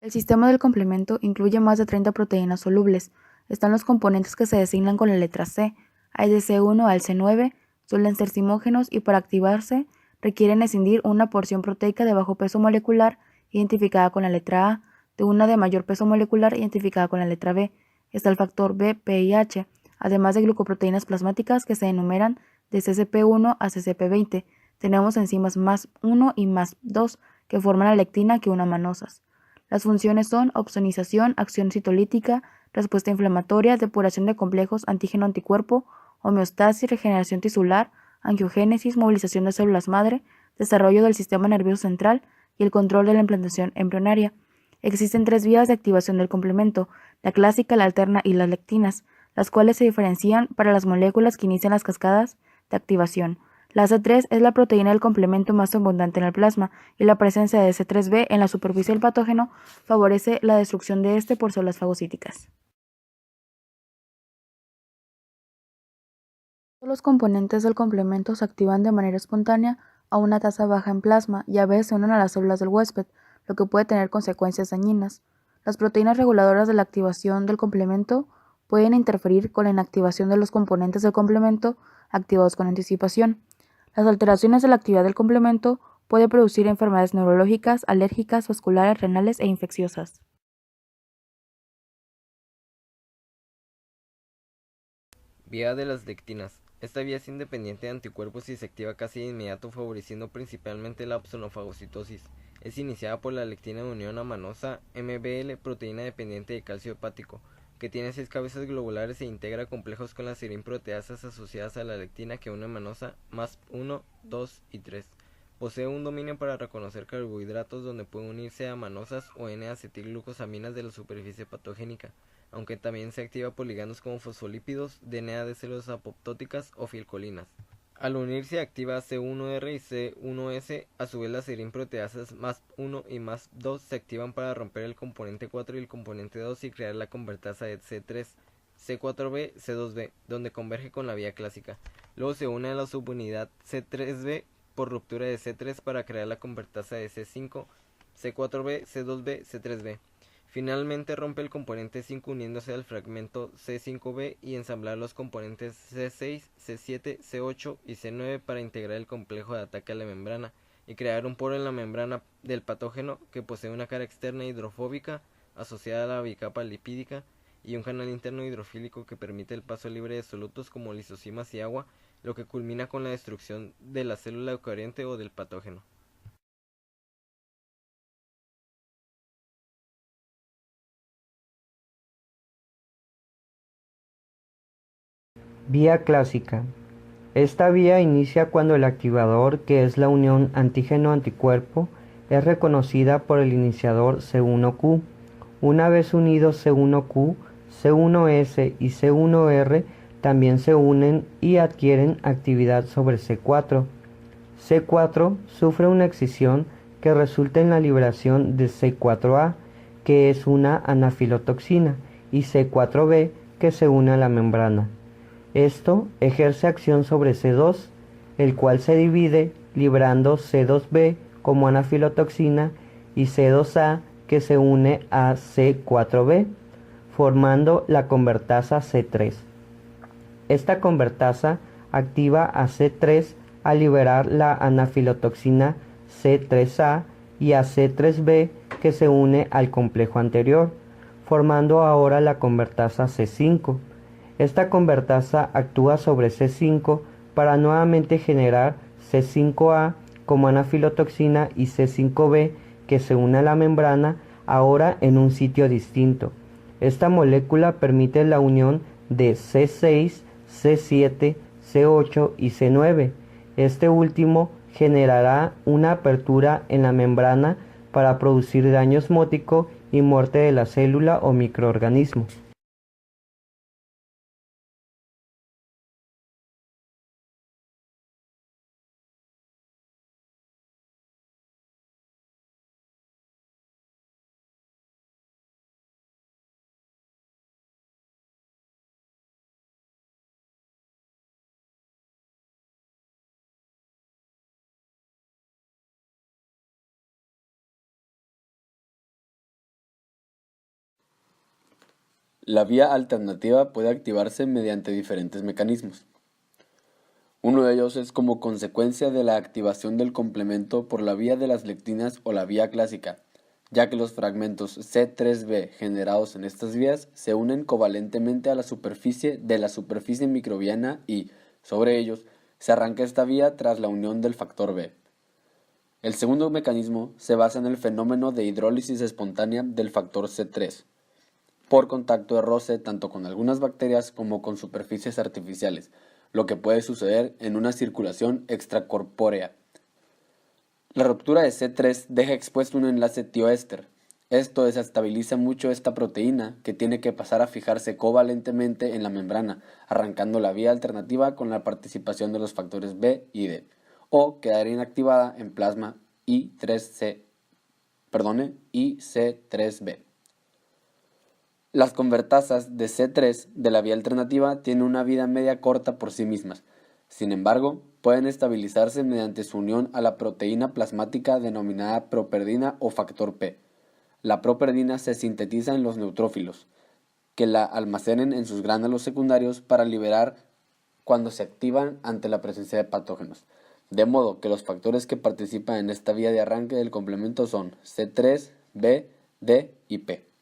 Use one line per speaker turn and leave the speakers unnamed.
El sistema del complemento incluye más de 30 proteínas solubles. Están los componentes que se designan con la letra C. Hay de C1 al C9, suelen ser simógenos y para activarse requieren escindir una porción proteica de bajo peso molecular identificada con la letra A de una de mayor peso molecular identificada con la letra B. Está el factor B, P y H, además de glucoproteínas plasmáticas que se enumeran de CCP1 a CCP20. Tenemos enzimas más 1 y más 2 que forman la lectina que una manosas. Las funciones son opsonización, acción citolítica, respuesta inflamatoria, depuración de complejos antígeno-anticuerpo, homeostasis, regeneración tisular, angiogénesis, movilización de células madre, desarrollo del sistema nervioso central y el control de la implantación embrionaria. Existen 3 vías de activación del complemento, la clásica, la alterna y las lectinas, las cuales se diferencian para las moléculas que inician las cascadas de activación. La C3 es la proteína del complemento más abundante en el plasma y la presencia de C3b en la superficie del patógeno favorece la destrucción de este por células fagocíticas. Todos los componentes del complemento se activan de manera espontánea a una tasa baja en plasma y a veces se unen a las células del huésped, lo que puede tener consecuencias dañinas. Las proteínas reguladoras de la activación del complemento pueden interferir con la inactivación de los componentes del complemento activados con anticipación. Las alteraciones de la actividad del complemento pueden producir enfermedades neurológicas, alérgicas, vasculares, renales e infecciosas.
Vía de las lectinas. Esta vía es independiente de anticuerpos y se activa casi de inmediato favoreciendo principalmente la opsonofagocitosis. Es iniciada por la lectina de unión amanosa MBL, proteína dependiente de calcio hepático, que tiene 6 cabezas globulares e integra complejos con las serin-proteasas asociadas a la lectina que une amanosa más 1, 2 y 3. Posee un dominio para reconocer carbohidratos donde puede unirse a amanosas o N-acetilglucosaminas de la superficie patogénica, aunque también se activa por ligandos como fosfolípidos, DNA de células apoptóticas o filcolinas. Al unirse activa C1R y C1S, a su vez las serin-proteasas más 1 y más 2 se activan para romper el componente 4 y el componente 2 y crear la convertasa de C3, C4b, C2b, donde converge con la vía clásica. Luego se une a la subunidad C3b por ruptura de C3 para crear la convertasa de C5, C4b, C2b, C3b. Finalmente rompe el componente 5 uniéndose al fragmento C5b y ensamblar los componentes C6, C7, C8 y C9 para integrar el complejo de ataque a la membrana y crear un poro en la membrana del patógeno que posee una cara externa hidrofóbica asociada a la bicapa lipídica y un canal interno hidrofílico que permite el paso libre de solutos como lisosimas y agua, lo que culmina con la destrucción de la célula eucariota o del patógeno.
Vía clásica. Esta vía inicia cuando el activador, que es la unión antígeno-anticuerpo, es reconocida por el iniciador C1Q. Una vez unidos C1Q, C1S y C1R también se unen y adquieren actividad sobre C4. C4 sufre una excisión que resulta en la liberación de C4A, que es una anafilotoxina, y C4B, que se une a la membrana. Esto ejerce acción sobre C2, el cual se divide librando C2B como anafilotoxina y C2A que se une a C4B, formando la convertasa C3. Esta convertasa activa a C3 al liberar la anafilotoxina C3A y a C3B que se une al complejo anterior, formando ahora la convertasa C5. Esta convertasa actúa sobre C5 para nuevamente generar C5A como anafilotoxina y C5B que se une a la membrana ahora en un sitio distinto. Esta molécula permite la unión de C6, C7, C8 y C9. Este último generará una apertura en la membrana para producir daño osmótico y muerte de la célula o microorganismo.
La vía alternativa puede activarse mediante diferentes mecanismos. Uno de ellos es como consecuencia de la activación del complemento por la vía de las lectinas o la vía clásica, ya que los fragmentos C3b generados en estas vías se unen covalentemente a la superficie de la superficie microbiana y, sobre ellos, se arranca esta vía tras la unión del factor B. El segundo mecanismo se basa en el fenómeno de hidrólisis espontánea del factor C3, por contacto de roce tanto con algunas bacterias como con superficies artificiales, lo que puede suceder en una circulación extracorpórea. La ruptura de C3 deja expuesto un enlace tioéster. Esto desestabiliza mucho esta proteína, que tiene que pasar a fijarse covalentemente en la membrana, arrancando la vía alternativa con la participación de los factores B y D, o quedar inactivada en plasma IC3B. Las convertasas de C3 de la vía alternativa tienen una vida media corta por sí mismas. Sin embargo, pueden estabilizarse mediante su unión a la proteína plasmática denominada properdina o factor P. La properdina se sintetiza en los neutrófilos, que la almacenan en sus gránulos secundarios para liberar cuando se activan ante la presencia de patógenos. De modo que los factores que participan en esta vía de arranque del complemento son C3, B, D y P.